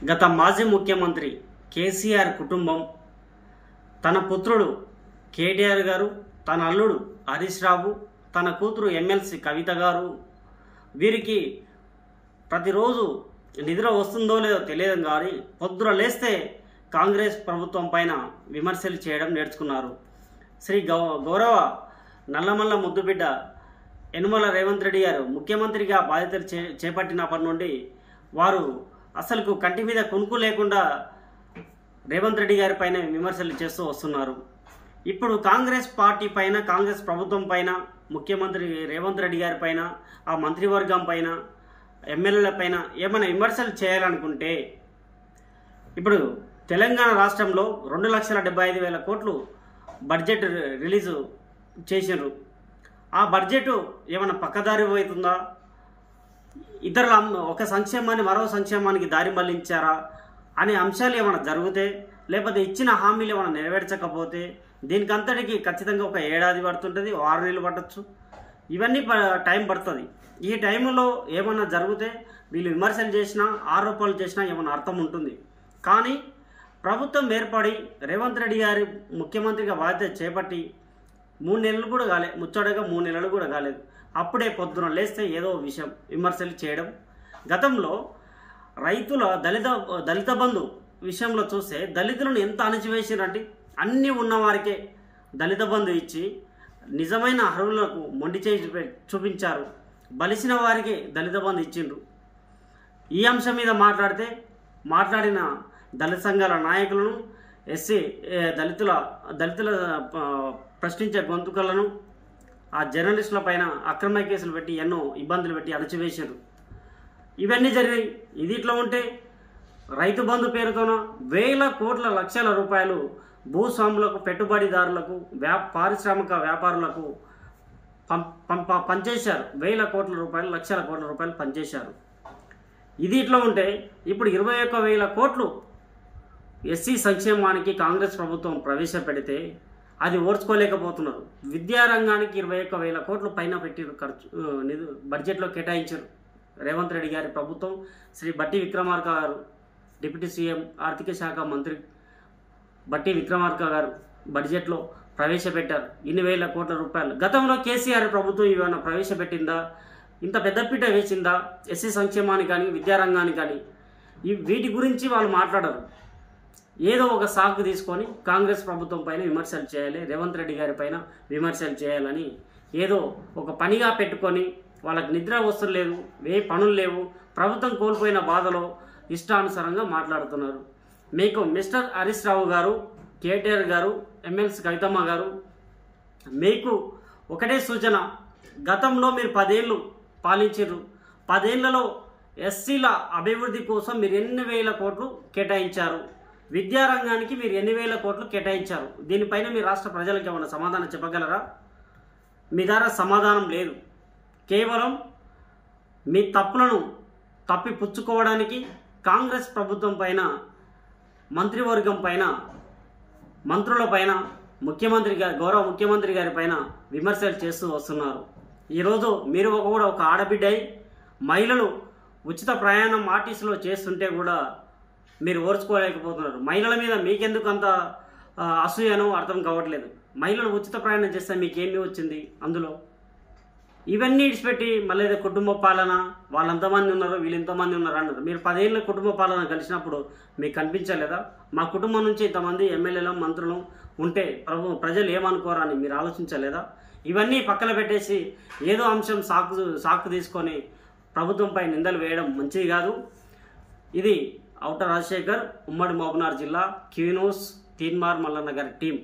గత మాజీ ముఖ్యమంత్రి కేసీఆర్ కుటుంబం తన పుత్రుడు కేటీఆర్ గారు, తన అల్లుడు హరీష్ రావు, తన కూతురు ఎమ్మెల్సీ కవిత గారు వీరికి ప్రతిరోజు నిద్ర వస్తుందో లేదో తెలియదు కానీ పొద్దున లేస్తే కాంగ్రెస్ ప్రభుత్వం పైన విమర్శలు చేయడం నేర్చుకున్నారు. శ్రీ గౌరవ నల్లమల్ల ముద్దుబిడ్డ యనమల రేవంత్ రెడ్డి గారు ముఖ్యమంత్రిగా బాధ్యతలు చేపట్టినప్పటి నుండి వారు అసలుకు కంటి మీద కొనుక్కు లేకుండా రేవంత్ రెడ్డి గారి పైన విమర్శలు చేస్తూ వస్తున్నారు. ఇప్పుడు కాంగ్రెస్ పార్టీ పైన, కాంగ్రెస్ ప్రభుత్వం పైన, ముఖ్యమంత్రి రేవంత్ రెడ్డి గారి పైన, ఆ మంత్రివర్గం పైన, ఎమ్మెల్యేల పైన ఏమైనా విమర్శలు చేయాలనుకుంటే ఇప్పుడు తెలంగాణ రాష్ట్రంలో 2,75,000 కోట్లు బడ్జెట్ రిలీజు చేసినారు. ఆ బడ్జెట్ ఏమైనా పక్కదారి అవుతుందా? ఇతరుల ఒక సంక్షేమాన్ని మరో సంక్షేమానికి దారి మళ్లించారా అనే అంశాలు ఏమైనా జరిగితే, లేకపోతే ఇచ్చిన హామీలు ఏమైనా నెరవేర్చకపోతే దీనికంతటికి ఖచ్చితంగా ఒక ఏడాది పడుతుంటుంది, 6 నెలలు పట్టచ్చు. ఇవన్నీ టైం పడుతుంది. ఈ టైంలో ఏమన్నా జరిగితే వీళ్ళు విమర్శలు చేసినా, ఆరోపణలు చేసినా ఏమైనా అర్థం ఉంటుంది. కానీ ప్రభుత్వం ఏర్పడి రేవంత్ రెడ్డి గారి ముఖ్యమంత్రిగా బాధ్యత చేపట్టి 3 నెలలు కూడా కాలేదు, ముచ్చటగా 3 నెలలు కూడా కాలేదు. అప్పుడే పొద్దున లేస్తే ఏదో విషయం విమర్శలు చేయడం. గతంలో రైతుల దళిత బంధు విషయంలో చూస్తే దళితులను ఎంత అణచివేసిరంటే అన్నీ ఉన్నవారికే దళిత బంధు ఇచ్చి నిజమైన అర్హులకు మొండి చేసి చూపించారు. బలిసిన వారికి దళిత బంధు ఇచ్చిండ్రు. ఈ అంశం మీద మాట్లాడిన దళిత సంఘాల నాయకులను, ఎస్సీ దళితుల ప్రశ్నించే గొంతుకలను, ఆ జర్నలిస్టుల పైన అక్రమ కేసులు పెట్టి ఎన్నో ఇబ్బందులు పెట్టి అణచివేశారు. ఇవన్నీ జరిగాయి. ఇది ఇట్లా ఉంటే రైతు బంధు పేరుతోన వేల కోట్ల లక్షల రూపాయలు భూస్వాములకు, పెట్టుబడిదారులకు, పారిశ్రామిక వ్యాపారులకు పనిచేశారు. వేల కోట్ల రూపాయలు, లక్షల కోట్ల రూపాయలు పనిచేశారు. ఇది ఇట్లా ఉంటే ఇప్పుడు 21,000 కోట్లు ఎస్సీ సంక్షేమానికి కాంగ్రెస్ ప్రభుత్వం ప్రవేశపెడితే అది ఓర్చుకోలేకపోతున్నారు. విద్యారంగానికి 21,000 కోట్లు పైన పెట్టి బడ్జెట్లో కేటాయించారు రేవంత్ రెడ్డి గారి ప్రభుత్వం. శ్రీ బట్టి విక్రమార్క గారు, డిప్యూటీ సీఎం, ఆర్థిక శాఖ మంత్రి బట్టి విక్రమార్క గారు బడ్జెట్లో ప్రవేశపెట్టారు ఇన్ని వేల కోట్ల రూపాయలు. గతంలో కేసీఆర్ ప్రభుత్వం ఏమైనా ప్రవేశపెట్టిందా? ఇంత పెద్దపీట వేసిందా ఎస్సీ సంక్షేమానికి కానీ, విద్యారంగానికి కానీ? వీటి గురించి వాళ్ళు మాట్లాడరు. ఏదో ఒక సాకు తీసుకొని కాంగ్రెస్ ప్రభుత్వం పైన విమర్శలు చేయాలి, రేవంత్ రెడ్డి గారి పైన విమర్శలు చేయాలని ఏదో ఒక పనిగా పెట్టుకొని వాళ్ళకి నిద్ర వస్తులేదు, పనులు లేవు, ప్రభుత్వం కోల్పోయిన బాధలో ఇష్టానుసారంగా మాట్లాడుతున్నారు. మీకు మిస్టర్ హరీష్ రావు గారు, కేటీఆర్ గారు, ఎమ్మెల్సీ కవితమ్మ గారు, మీకు ఒకటే సూచన. గతంలో మీరు 10 ఏళ్ళు పాలించారు. 10 ఏళ్లలో ఎస్సీల అభివృద్ధి కోసం మీరు ఎన్ని వేల కోట్లు కేటాయించారు? విద్యారంగానికి మీరు ఎన్ని వేల కోట్లు కేటాయించారు? దీనిపైన మీ రాష్ట్ర ప్రజలకు ఏమైనా సమాధానం చెప్పగలరా? మీ ద్వారా సమాధానం లేదు. కేవలం మీ తప్పులను తప్పిపుచ్చుకోవడానికి కాంగ్రెస్ ప్రభుత్వం పైన, మంత్రివర్గం పైన, మంత్రుల పైన, గౌరవ ముఖ్యమంత్రి గారి పైన విమర్శలు చేస్తూ వస్తున్నారు. ఈరోజు మీరు కూడా ఒక ఆడబిడ్డ అయి మహిళలు ఉచిత ప్రయాణం ఆర్టీసీలో చేస్తుంటే కూడా మీరు ఓర్చుకోలేకపోతున్నారు. మహిళల మీద మీకెందుకు అంత అసూయనో అర్థం కావట్లేదు. మహిళలు ఉచిత ప్రయాణం చేస్తే మీకేమీ వచ్చింది అందులో? ఇవన్నీ ఇడిచిపెట్టి మళ్ళీ కుటుంబ పాలన, వాళ్ళు ఎంతమంది ఉన్నారు, వీళ్ళు ఎంతమంది ఉన్నారు అన్నారు. మీరు 10 ఏళ్ళ కుటుంబ పాలన కలిసినప్పుడు మీకు కనిపించలేదా? మా కుటుంబం నుంచి ఇంతమంది ఎమ్మెల్యేలు, మంత్రులు ఉంటే ప్రజలు ఏమనుకోరని మీరు ఆలోచించలేదా? ఇవన్నీ పక్కన పెట్టేసి ఏదో అంశం సాకు తీసుకొని ప్రభుత్వంపై నిందలు వేయడం మంచిది కాదు. ఇది ఔటర్ రాజశేఖర్, ఉమ్మడి మహబూబ్నగర్ జిల్లా, క్యూనోస్, తీన్మార్ మల్లన్న గారి టీం.